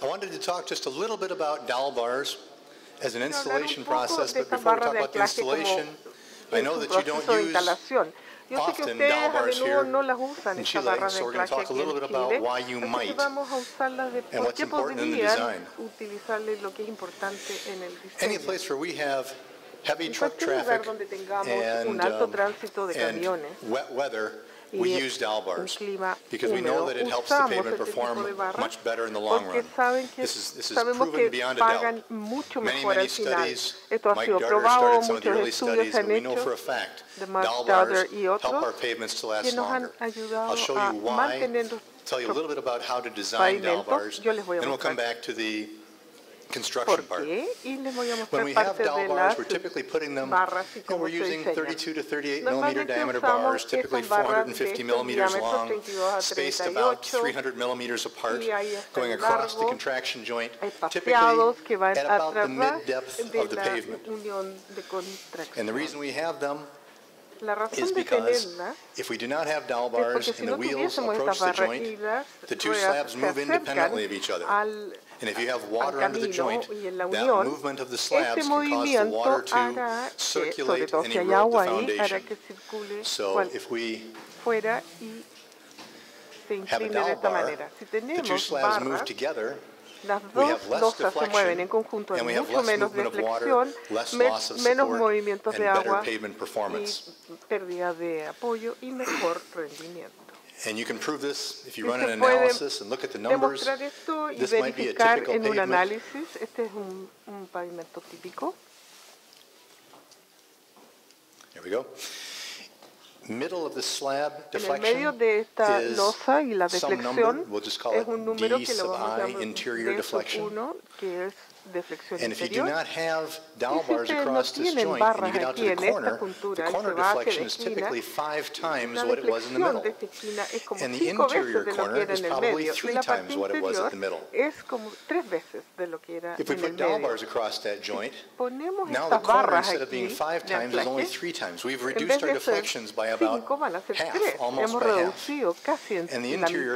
I wanted to talk just a little bit about dowel bars as an installation process, but before we talk about the installation, I know that you don't use often dowel bars here in Chile, so we're going to talk a little bit about why you might and what's important in the design. Any place where we have heavy truck traffic and wet weather, we use dowel bars because we know that it helps the pavement perform much better in the long run. This is proven beyond a doubt. Many studies, Mike Darter started some of the early studies, but we know for a fact dowel bars help our pavements to last longer. I'll show you why, tell you a little bit about how to design dowel bars, then we'll come back to the construction part. When we have dowel bars, we're typically putting them, we're using 32 to 38 millimeter diameter bars, typically 450 millimeters long, spaced about 300 millimeters apart, going across the contraction joint, typically at about the mid-depth of the pavement. And the reason we have them is because if we do not have dowel bars and the wheels approach the joint, the two slabs move independently of each other. And if you have water under the joint, that movement of the slabs can cause the water to circulate and erode the foundation. So if we have a dowel bar, the two slabs move together, we have less deflection, and we have less movement of water, less loss of support, and better pavement performance. And you can prove this if you run an analysis and look at the numbers. This might be a typical pavement. Here we go. Middle of the slab deflection is some number. We'll just call it D sub I, interior deflection. And if you do not have dowel bars across this joint and you get out to the corner deflection is typically 5 times what it was in the middle. And the interior corner is probably 3 times what it was at the middle. If we put dowel bars across that joint, now the corner, instead of being 5 times, is only 3 times. We've reduced our deflections by about half, almost by half. And the interior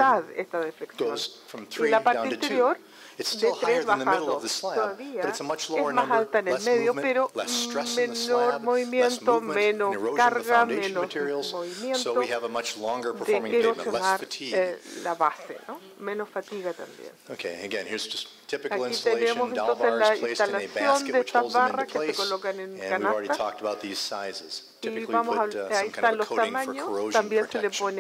goes from 3 down to 2. It's still higher than the middle of the slab, but it's a much lower number, less movement, less stress in the slab, less movement and erosion of the foundation materials, so we have a much longer performing pavement, less fatigue. Okay, again, here's just typical installation, dowel bars placed in a basket which holds them into place, and we've already talked about these sizes. Typically we put some kind of a coating for corrosion protection.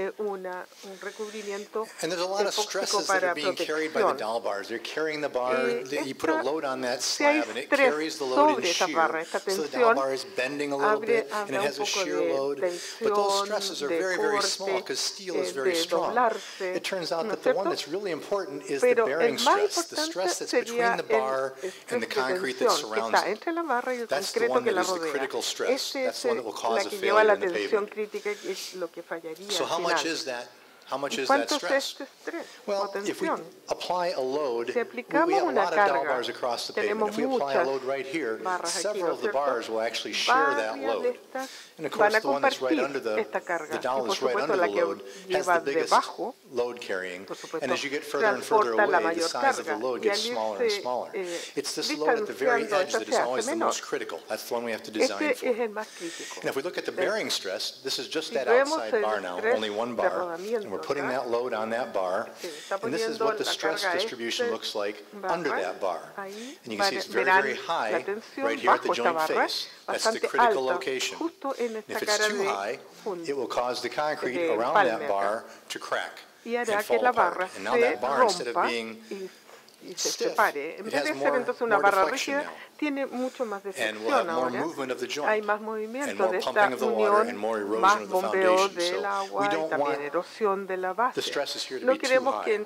And there's a lot of stresses that are being carried by the dowel bars. They're carrying the bar, you put a load on that slab and it carries the load in shear. So the dowel bar is bending a little bit and it has a shear load. But those stresses are very, very small because steel is very strong. It turns out that the one that's really important is the bearing stress, the stress that's between the bar and the concrete that surrounds it. That's the one that is the critical stress. That's the one that will cause a failure in the pavement. So how much is that? How much is that stress? Well, if we apply a load, we have a lot of dowel bars across the pavement. If we apply a load right here, several of the bars will actually share that load. And of course, the one that's right under the dowel that's right under the load has the biggest load carrying. And as you get further and further away, the size of the load gets smaller and smaller. It's this load at the very edge that is always the most critical. That's the one we have to design for. And if we look at the bearing stress, this is just that outside bar now, only one bar. And we're putting that load on that bar, and this is what the stress distribution looks like under that bar. And you can see it's very, very high right here at the joint face. That's the critical location. And if it's too high, it will cause the concrete around that bar to crack and fall apart. And now that bar, instead of being stiff, it has more deflection now. And we'll have more movement of the joint, and more pumping of the water, and more erosion of the foundation. So we don't want the stresses here to be too high.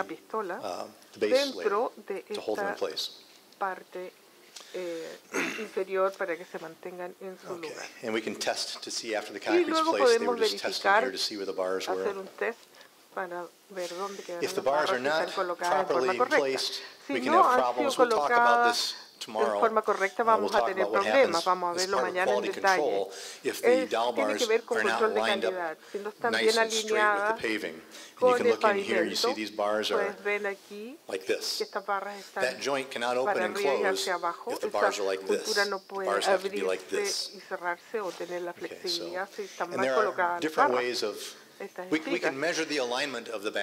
una pistola the base layer dentro de to hold them in esta place. parte inferior para que se mantengan en su Okay. lugar. And we can test to see after the Y concrete's luego placed, they were podemos just testing verificar, here to see where the bars were. hacer un test para ver dónde quedaron If the las bars barras are si están not colocadas en forma properly correcta. placed, Si we can no have han sido problems. We'll talk about colocadas this forma correcta vamos a tener problemas. Vamos a verlo mañana en detalle. Tiene que ver con control de calidad. Si no están bien alineadas con el pavimento, puedes ver aquí que estas barras están para arriba y hacia abajo. Esta cultura no puede abrirse y cerrarse o tener la flexibilidad si están mal colocadas las barras.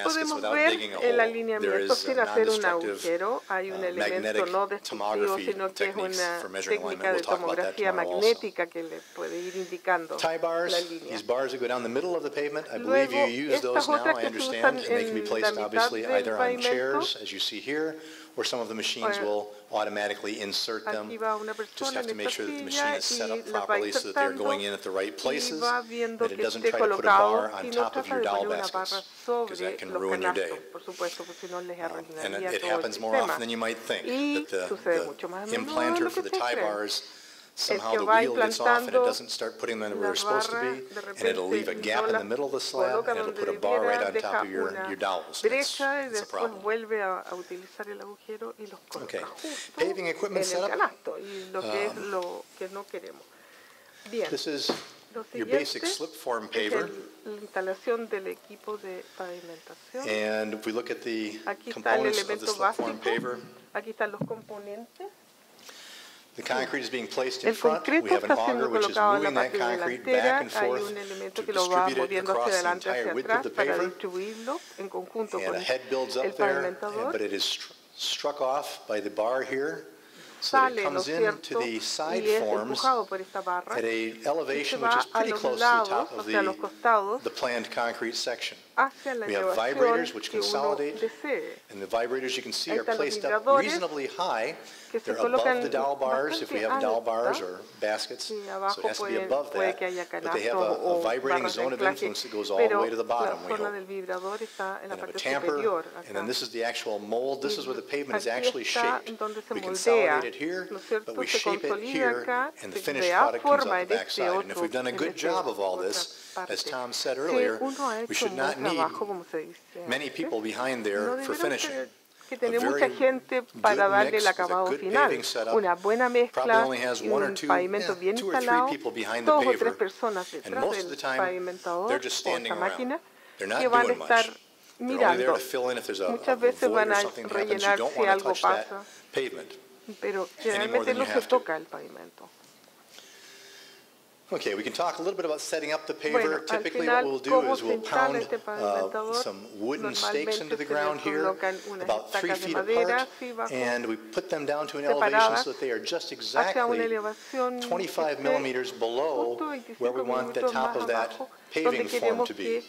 Podemos ver el alineamiento sin hacer un agujero. Hay un elemento no destructivo, sino que es una técnica de tomografía magnética que le puede ir indicando la línea. Luego, estas otras que se usan en la mitad del pavimento, or some of the machines will automatically insert them. Just have to make sure that the machine is set up properly so that they're going in at the right places, that it doesn't try to put a bar on top of your dowel baskets, because that can ruin your day. And it happens more often than you might think, that the implanter for the tie bars, somehow the wheel gets off and it doesn't start putting them where they're supposed to be, and it'll leave a gap in the middle of the slab, and it'll put a bar right on top of your dowels. It's a problem. Okay. Paving equipment setup. This is your basic slip form paver. And if we look at the components of the slip form paver, the concrete is being placed in front. We have an auger which is moving that concrete back and forth to distribute it across the entire width of the paver. And a head builds up there, but it is struck off by the bar here. So it comes into the side forms at an elevation which is pretty close to the top of the planned concrete section. We have vibrators which consolidate, and the vibrators you can see are placed up reasonably high. They're above the dowel bars if we have dowel bars or baskets, so it has to be above that. But they have a vibrating zone of influence that goes all the way to the bottom. We have a tamper, and then this is the actual mold. This is where the pavement is actually shaped. We consolidate it here, but we shape it here, and the finished product comes out the backside. And if we've done a good job of all this, as Tom said earlier, we should not need many people behind there for finishing. Que tiene mucha gente para darle el acabado final. Una buena mezcla y un pavimento bien instalado, 2 o 3 personas detrás del pavimentador o esta máquina que van a estar mirando. Muchas veces van a rellenar si algo pasa, pero generalmente no se toca el pavimento. Okay, we can talk a little bit about setting up the paver. Typically what we'll do is we'll pound some wooden stakes into the ground here, about 3 feet apart, and we put them down to an elevation so that they are just exactly 25 millimeters below where we want the top of that paving form to be.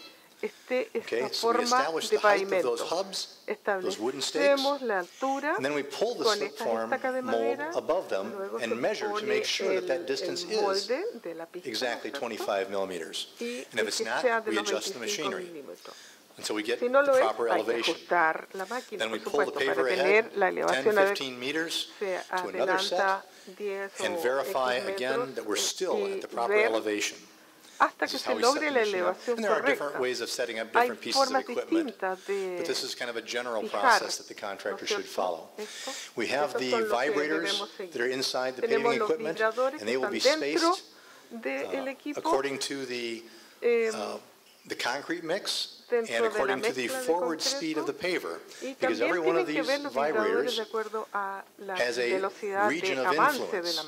Okay, so we establish the height of those hubs, those wooden stakes, and then we pull the slip form mold above them and measure to make sure that that distance is exactly 25 millimeters. And if it's not, we adjust the machinery until we get the proper elevation. Then we pull the paver ahead 10-15 meters to another set and verify again that we're still at the proper elevation. Hasta que se logre la elevación correcta. Hay formas distintas de fijar, ¿no es cierto? We have the vibrators that are inside the paving equipment, and they will be spaced according to the concrete mix and according to the forward speed of the paver, because every one of these vibrators has a region of influence.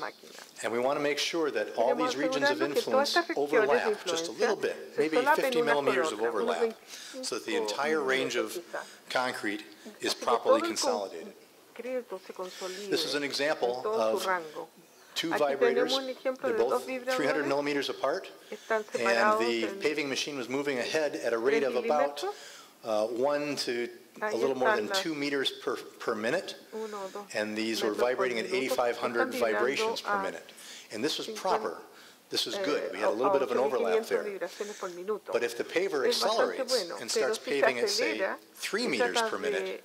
And we want to make sure that all these regions of influence overlap just a little bit, maybe 50 millimeters of overlap, so that the entire range of concrete is properly consolidated. This is an example of 2 vibrators. They're both 300 millimeters apart, and the paving machine was moving ahead at a rate of about 1 to a little more than 2 meters per minute, and these were vibrating at 8,500 vibrations per minute. And this was proper. This was good. We had a little bit of an overlap there. But if the paver accelerates and starts paving at, say, 3 meters per minute,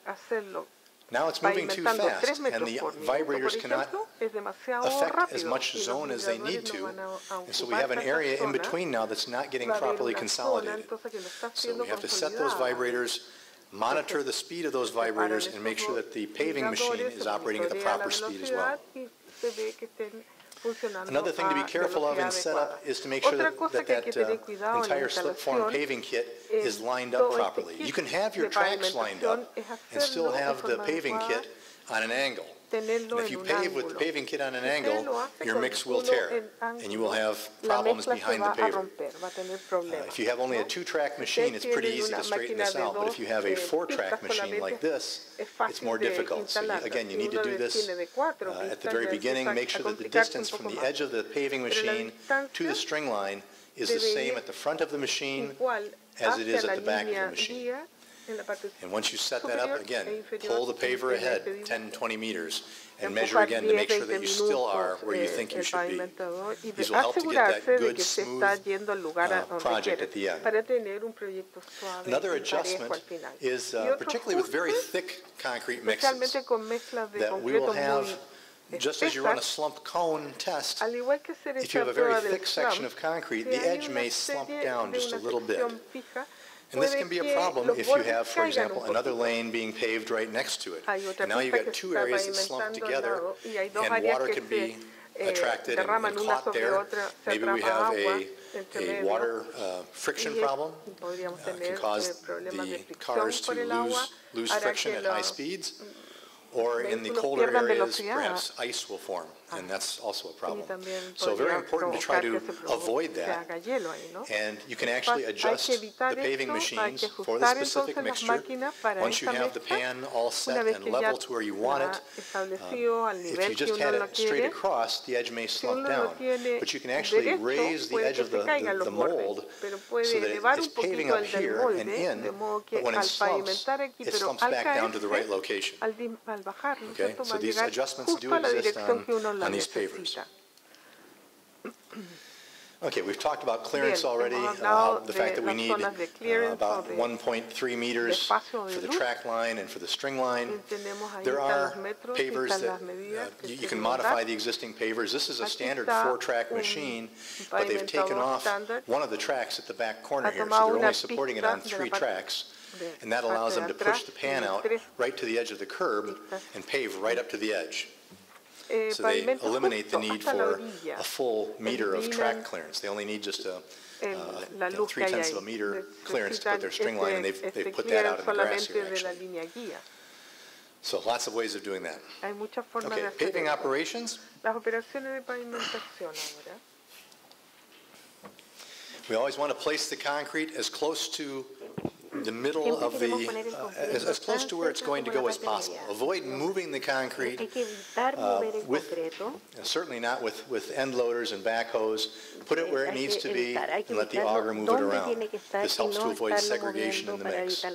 now it's moving too fast, and the vibrators cannot affect as much zone as they need to. And so we have an area in between now that's not getting properly consolidated. So we have to set those vibrators monitor the speed of those vibrators and make sure that the paving machine is operating at the proper speed as well. Another thing to be careful of in setup is to make sure that entire slip-form paving kit is lined up properly. You can have your tracks lined up and still have the paving kit on an angle. And if you pave with the paving kit on an angle, your mix will tear, and you will have problems behind the paver. If you have only a 2-track machine, it's pretty easy to straighten this out. But if you have a 4-track machine like this, it's more difficult. So again, you need to do this at the very beginning. Make sure that the distance from the edge of the paving machine to the string line is the same at the front of the machine as it is at the back of the machine. And once you set that up, again, pull the paver ahead 10, 20 meters and measure again to make sure that you still are where you think you should be. These will help to get that good, smooth project at the end. Another adjustment is, particularly with very thick concrete mixes, that we will have, just as you run a slump cone test, if you have a very thick section of concrete, the edge may slump down just a little bit. And this can be a problem if you have, for example, another lane being paved right next to it. And now you've got 2 areas that slump together, and water can be attracted and caught there. Maybe we have a water friction problem. It can cause the cars to lose friction at high speeds. Or in the colder areas, perhaps ice will form, and that's also a problem. So very important to try to avoid that. And you can actually adjust the paving machines for the specific mixture. Once you have the pan all set and level to where you want it, if you just had it straight across, the edge may slump down. But you can actually raise the edge of the mold so that it's paving up here and in, but when it slumps back down to the right location. Okay, so these adjustments do exist on these pavers. Okay, we've talked about clearance already, the fact that we need about 1.3 meters for the track line and for the string line. There are pavers that you can modify the existing pavers. This is a standard 4-track machine, but they've taken off one of the tracks at the back corner here, so they're only supporting it on 3 tracks. And that allows them to push the pan out right to the edge of the curb and pave right up to the edge. So they eliminate the need for a full meter of track clearance. They only need just a 0.3 of a meter clearance to put their string line, and they've put that out in the grass here, actually. So lots of ways of doing that. Okay, paving operations. We always want to place the concrete as close to the middle of as close to where it's going to go as possible. Avoid moving the concrete, certainly not with end loaders and backhoes. Put it where it needs to be and let the auger move it around. This helps to avoid segregation in the mix.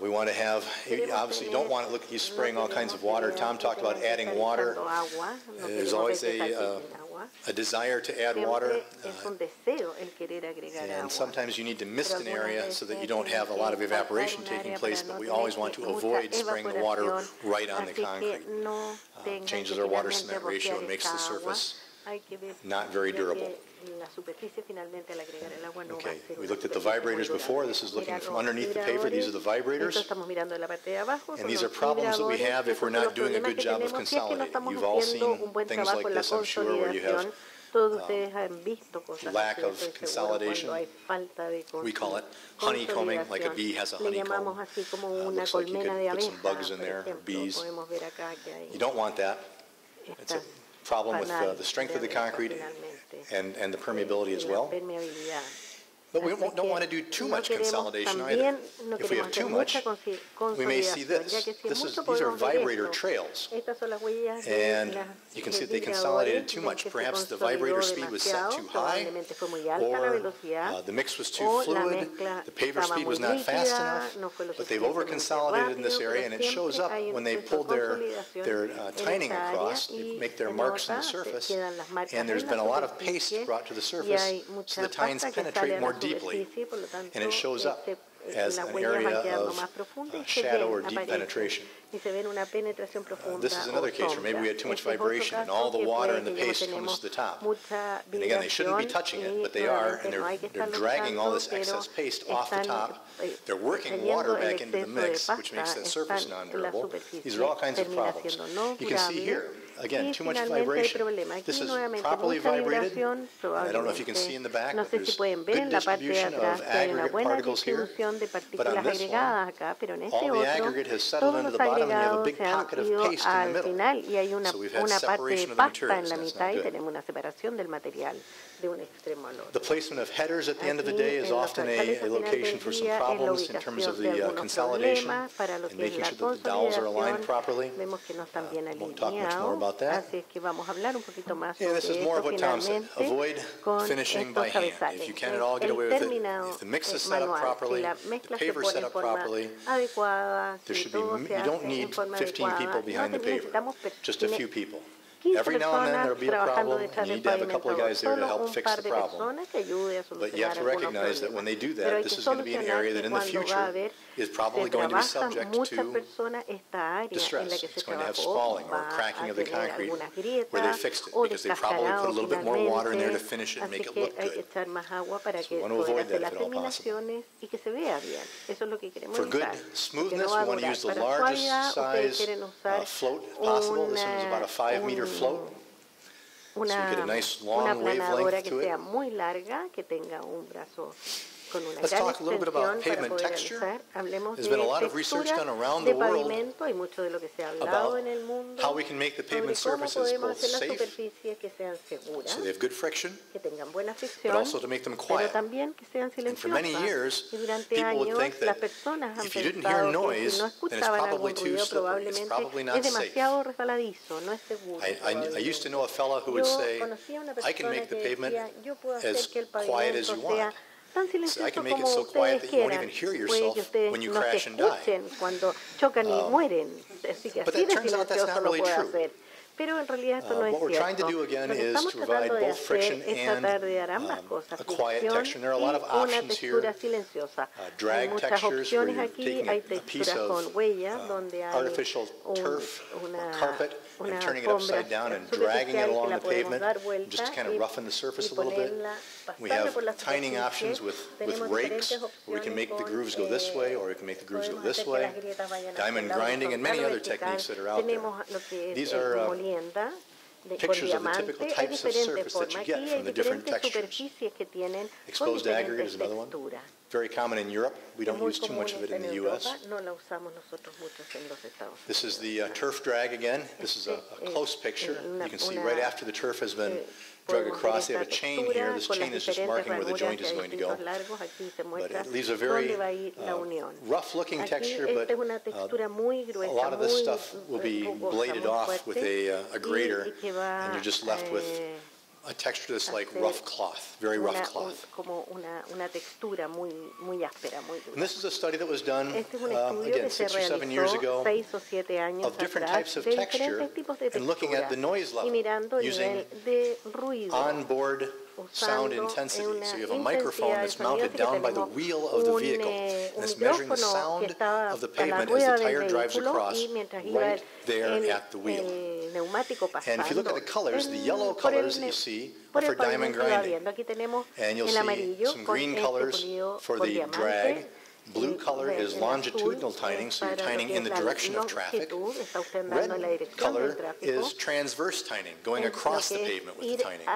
We want to have, obviously you don't want to look at you spraying all kinds of water. Tom talked about adding water. There's always a desire to add water, and sometimes you need to mist an area so that you don't have a lot of evaporation taking place, but we always want to avoid spraying the water right on the concrete. Changes our water cement ratio and makes the surface not very durable. Okay, we looked at the vibrators before. This is looking from underneath the paver. These are the vibrators. And these are problems that we have if we're not doing a good job of consolidating. You've all seen things like this, I'm sure, where you have lack of consolidation. We call it honeycombing, like a bee has a honeycomb. Looks like you could put some bugs in there, or bees. You don't want that. It's a problem with the strength of the concrete and the permeability as well. But we don't want to do too much consolidation either. If we have too much, we may see this. These are vibrator trails. And you can see that they consolidated too much. Perhaps the vibrator speed was set too high, or the mix was too fluid, the paver speed was not fast enough, but they've over-consolidated in this area, and it shows up when they pull their tining across. They make their marks in the surface, and there's been a lot of paste brought to the surface, so the tines penetrate more deeply, and it shows up. as an area of shadow or deep penetration. This is another case where maybe we had too much vibration and all the water in the paste comes to the top. And again, they shouldn't be touching it, but they are, and they're dragging all this excess paste off the top. They're working water back into the mix, which makes that surface non-durable. These are all kinds of problems. You can see here, again, too much vibration. This is properly vibrated. I don't know if you can see in the back, but there's good distribution of aggregate particles here. But on this one, all the aggregate has settled into the bottom, and you have a big pocket of paste in the middle. So we've had separation of the materials. That's not good. The placement of headers at the end of the day is often a location for some problems in terms of the consolidation and making sure that the dowels are aligned properly. Won't talk much more about that. And this is more of what Tom said. Avoid finishing by hand. If you can at all, get away with it. If the mix is set up properly, the paver set up properly, there should be, you don't need 15 people behind the paver, just a few people. Every now and then there will be a problem, and you need to have a couple of guys there to help fix the problem. But you have to recognize that when they do that, this is going to be an area that in the future is probably going to be subject to distress. It's going to have spalling or cracking of the concrete where they fixed it, because they probably put a little bit more water in there to finish it and make it look good. So we want to avoid that if at all possible. For good smoothness, we want to use the largest size float possible. This one is about a 5-meter float. So we get a nice long wavelength to it. Let's talk a little bit about pavement texture. There's been a lot of research done around the world about how we can make the pavement surfaces both safe, so they have good friction, but also to make them quiet. And for many years, people would think that if you didn't hear noise, then it's probably too slippery, it's probably not safe. I used to know a fellow who would say, I can make the pavement as quiet as you want. So I can make it so quiet that you won't even hear yourself when you crash and die. But that turns out that's not really true. What we're trying to do again is to provide both friction and a quiet texture. And there are a lot of options here. Drag textures where you're taking a piece of artificial turf or carpet and turning it upside down and dragging it along the pavement, just to kind of roughen the surface a little bit. We have tining options with rakes where we can make the grooves go this way or we can make the grooves go this way. Diamond grinding and many other techniques that are out there. These are pictures of the typical types of surface that you get from the different textures. Exposed aggregate is another one. Very common in Europe. We don't use too much of it in the U.S. This is the turf drag again. This is a close picture. You can see right after the turf has been drug across. They have a chain here. This chain is just marking where the joint is going to go. But it leaves a very rough-looking texture, but a lot of this stuff will be bladed off with a grater, and you're just left with a texture that's like rough cloth, very rough cloth. And this is a study that was done, again, 6 or 7 years ago, of different types of texture and looking at the noise level using onboard sound intensity. So you have a microphone that's mounted down by the wheel of the vehicle, and it's measuring the sound of the pavement as the tire drives across right there at the wheel. And if you look at the colors, the yellow colors that you see are for diamond grinding. And you'll see some green colors for the drag. Blue color is longitudinal tining, so you're tining in the direction of traffic. Red color is transverse tining, going across the pavement with the tining.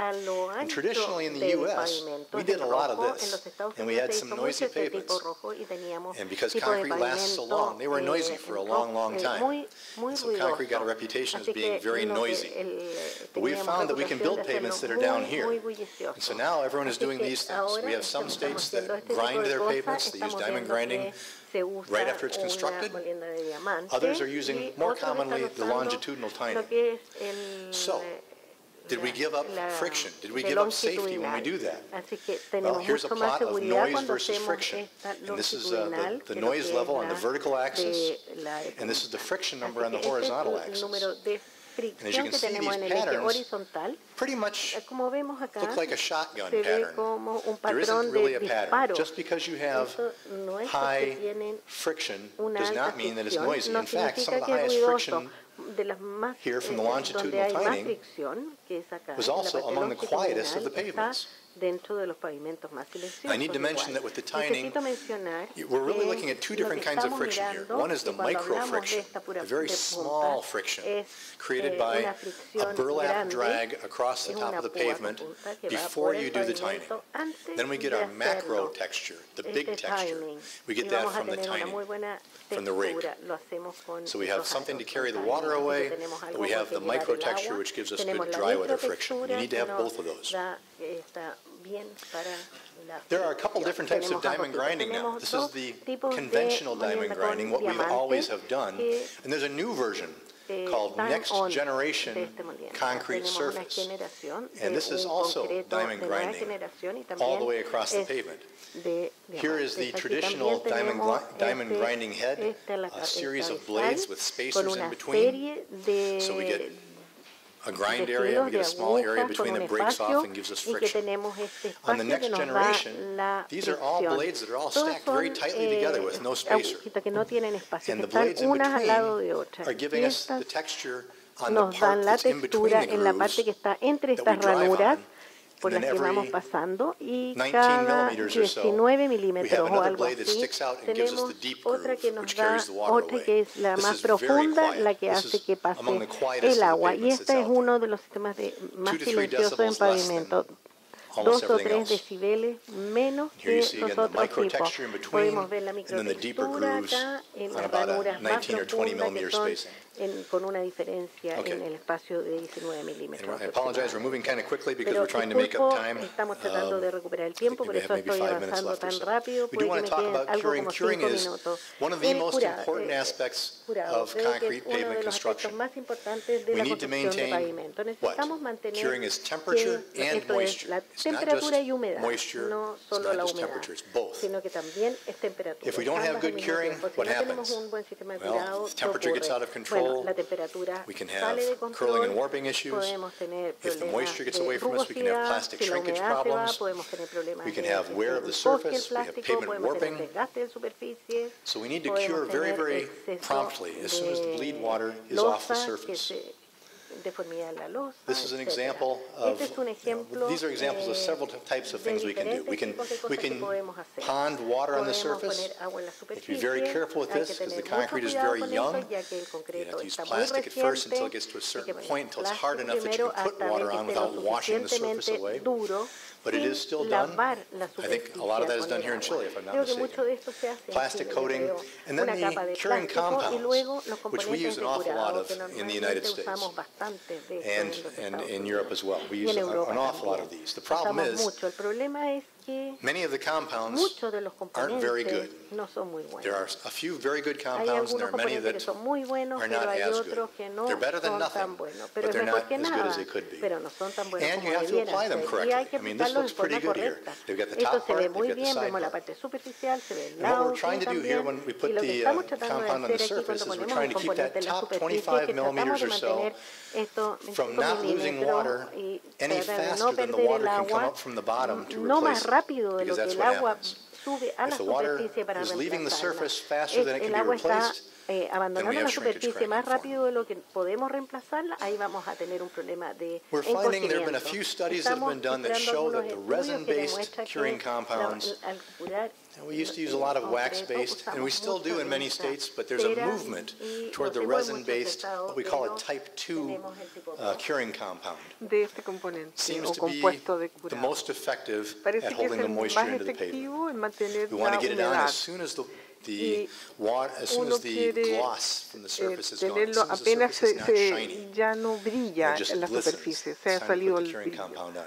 And traditionally in the U.S., we did a lot of this, and we had some noisy pavements. And because concrete lasts so long, they were noisy for a long, long time. And so concrete got a reputation as being very noisy. But we have found that we can build pavements that are down here. And so now everyone is doing these things. We have some states that grind their pavements, they use diamond grinding right after it's constructed. Others are using, more commonly, the longitudinal tining. So, did we give up friction? Did we give up safety when we do that? Well, here's a plot of noise versus friction. And this is the noise level on the vertical axis, and this is the friction number on the horizontal axis. fricción que tenemos en el eje horizontal, como vemos acá, se ve como un patrón de disparo. Eso no es porque tienen una alta fricción, no significa que es ruidoso. De las más, donde hay más fricción, que es acá, en la parte longitudinal, está dentro de los pavimentos más silenciosos. Necesito mencionar que we're really looking at two different kinds of friction here. One is the micro friction, a very small friction created by a burlap drag across the top of the pavement before you do the tining. Then we get our macro texture, the big texture. We get that from the tining, from the rake. So we have something to carry the water away, but we have the micro texture, which gives us good dry weather friction. You need to have both of those. There are a couple different types of diamond grinding now. This is the conventional diamond grinding, what we always have done. And there's a new version called Next Generation Concrete Surface. And this is also diamond grinding all the way across the pavement. Here is the traditional diamond grinding head, a series of blades with spacers in between. So we get a grind area, we get a small area between that breaks off and gives us friction. On the next generation, these are all blades that are all stacked very tightly together with no spacer. And the blades in between are giving us the texture on the part that's in between the grooves that we drive on. Por las que vamos pasando, y cada 19 milímetros o algo así, tenemos otra que nos da, otra que es la más profunda, la que hace que pase el agua. Y este es uno de los sistemas más silenciosos en pavimento. 2 o 3 decibeles menos que los otros tipos. Podemos ver la microtextura acá en las ranuras más profundas que son con una diferencia en el espacio de 19 milímetros. Pero estamos tratando de recuperar el tiempo, por eso estoy avanzando tan rápido. Puede que me queden algo como 5 minutos. El curado, creo que es uno de los aspectos más importantes de la construcción de pavimento. Necesitamos mantener que esto es la temperatura y humedad, no solo la humedad, sino que también es temperatura. Si no tenemos un buen sistema de cuidado, ¿qué ocurre? Bueno, la temperatura sale de control, podemos tener problemas de rugosidad, si la humedad se va, podemos tener problemas de bosque, el plástico, podemos tener desgaste de superficie, podemos tener exceso de losa que se deformidad en la losa. This is an example of, these are examples of several types of things we can do. We can pond water on the surface. You have to be very careful with this because the concrete is very young. You have to use plastic at first until it gets to a certain point, until it's hard enough that you can put water on without washing the surface away. But it is still done. I think a lot of that is done here in Chile, if I'm not mistaken. Plastic coating, and then the curing compounds, which we use an awful lot of in the United States and in Europe as well. We use an awful lot of these. The problem is many of the compounds aren't very good. There are a few very good compounds, and there are many that are not as good. They're better than nothing, but they're not as good as they could be. And you have to apply them correctly. I mean, this looks pretty good here. They've got the top part, they've got the side part. And what we're trying to do here when we put the compound on the surface is we're trying to keep that top 25 millimeters or so from not losing water any faster than the water can come up from the bottom to replace it, because that's what happens. If the water is leaving the surface faster than it can be replaced, abandonando la superficie más rápido de lo que podemos reemplazarla, ahí vamos a tener un problema de We're finding there have been a few studies that have been done that show that the resin-based curing compounds, and we used to use a lot of wax-based, and we still do in many states, but there's a movement toward the resin-based, what we call a type 2 curing compound. Seems to be the most effective at holding the moisture into the pavement. We want to get it on as soon as the gloss from the surface is gone, as soon as the surface is not shiny, ya no brilla en la superficie, se ha salido el brillo.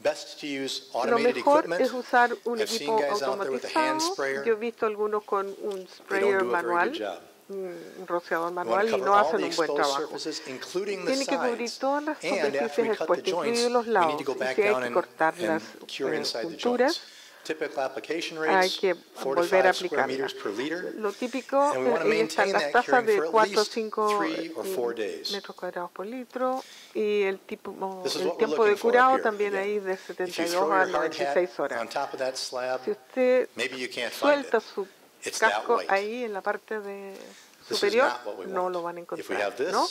Best to use Lo automated mejor equipment. es usar un I've seen equipo guys out there with a hand automatizado. sprayer. Yo he visto algunos con un They sprayer don't do a very manual, good job. un rociador We want manual, to y cover no all hacen the un buen exposed trabajo. surfaces, including the Tiene que cubrir sides. todas las And after we superficies cut the expuestas, joints, incluidos los we lados. need to go Y back si hay down que cortar and las cure inside the junturas, joints. hay que volver a aplicarla. Lo típico están las tasas de 4 o 5 metros cuadrados por litro y el tiempo de curado también ahí de 72 a 96 horas. Si usted suelta su casco ahí en la parte superior, no lo van a encontrar, ¿no?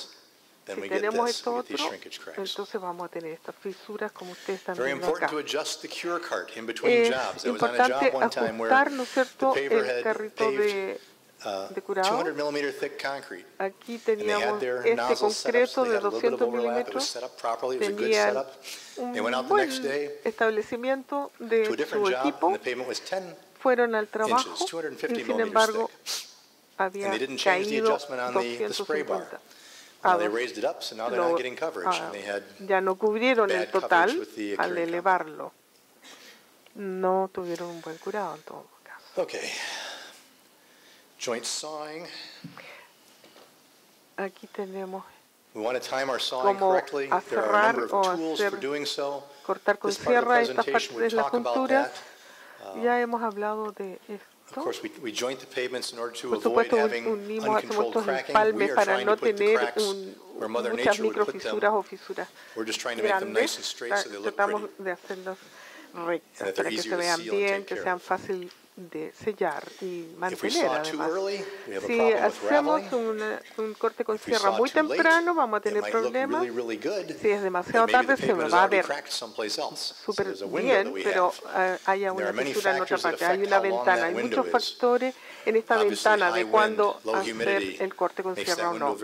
Si tenemos esto otro, entonces vamos a tener estas fisuras como ustedes están viendo acá. Es importante ajustar, ¿no es cierto?, el carrito de curado. Aquí teníamos este concreto de 200 milímetros. Tenían un buen establecimiento de su equipo. Fueron al trabajo y, sin embargo, había caído 250. Ya no cubrieron el total al elevarlo. No tuvieron un buen curado en todo caso. Okay. Joint sawing. Aquí tenemos cómo aserrar o hacer cortar con sierra esta parte de la juntura. Ya hemos hablado de esto. Por supuesto, unimos, hacemos estos empalmes para no tener muchas microfisuras o fisuras grandes. Tratamos de hacerlos rectas para que se vean bien, que sean fáciles de sellar y mantener, además. Si hacemos un corte con sierra muy temprano, vamos a tener problemas. Si es demasiado tarde, se me va a ver súper bien, pero haya una fisura en otra parte. Hay una ventana, hay muchos factores en esta ventana de cuándo hacer el corte con sierra o no.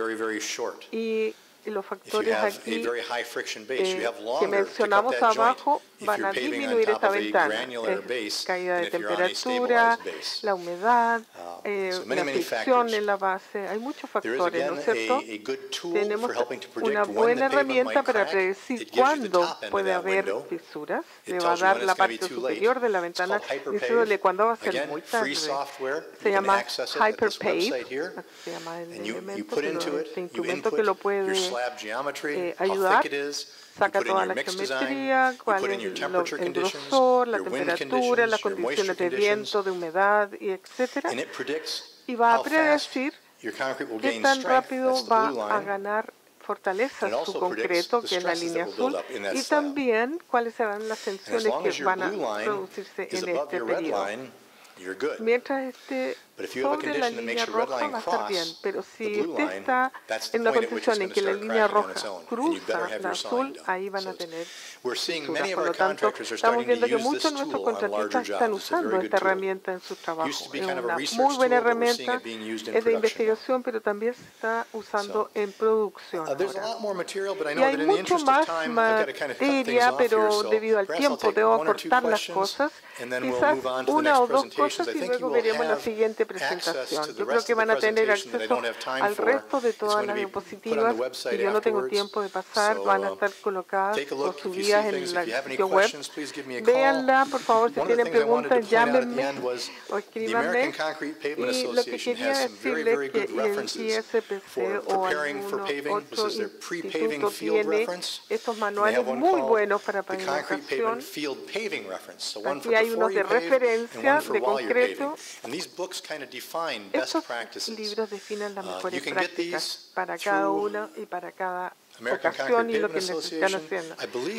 Y los factores aquí que mencionamos abajo van a disminuir esta ventana. Caída de temperatura, la humedad, la fricción en la base. Hay muchos factores, ¿no es cierto? Tenemos una buena herramienta para predecir cuándo puede haber fisuras. Le va a dar la parte superior de la ventana diciéndole cuándo va a ser muy tarde. Se llama Hyperpave, se llama el elemento, este instrumento que lo puede ayudar, saca toda la geometría, cuál es el grosor, la temperatura, las condiciones de viento, de humedad, y etcétera, y va a predecir qué tan rápido va a ganar fortaleza su concreto, que es la línea azul, y también cuáles serán las tensiones que van a producirse en este periodo. Mientras esté sobre la línea roja va a estar bien, pero si usted está en una condición en que la línea roja cruza la azul, ahí van a tener fisuras. Por lo tanto, estamos viendo que muchos de nuestros contratistas están usando esta herramienta en su trabajo. Es una muy buena herramienta, es de investigación, pero también se está usando en producción ahora. Y hay mucho más materia, pero debido al tiempo debo cortar las cosas, quizás una o dos cosas y luego veremos la siguiente presentación. Yo creo que van a tener acceso al resto de todas las diapositivas que yo no tengo tiempo de pasar, van a estar colocadas o subidas en la sitio web. Véanla, por favor, si tienen preguntas, llámenme o escríbanme. Y lo que quería decirles es que el ISPC o algún otro instituto tiene estos manuales muy buenos para pavimentación. Aquí hay unos de referencia, de concreto. Estos libros definen las mejores prácticas para cada uno y para cada ocasión y lo que necesitan haciendo.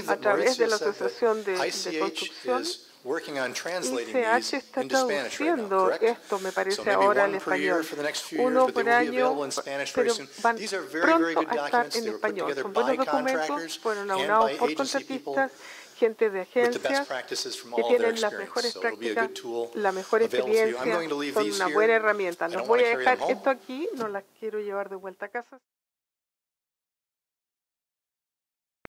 A través de la Asociación de Construcción, ICH está traduciendo esto, me parece, ahora al español. Uno por año, pero van pronto a estar en español. Son buenos documentos, fueron aunados por contratistas, gente de agencias que tienen las mejores prácticas, la mejor experiencia, son una buena herramienta. Los voy a dejar esto aquí, no las quiero llevar de vuelta a casa.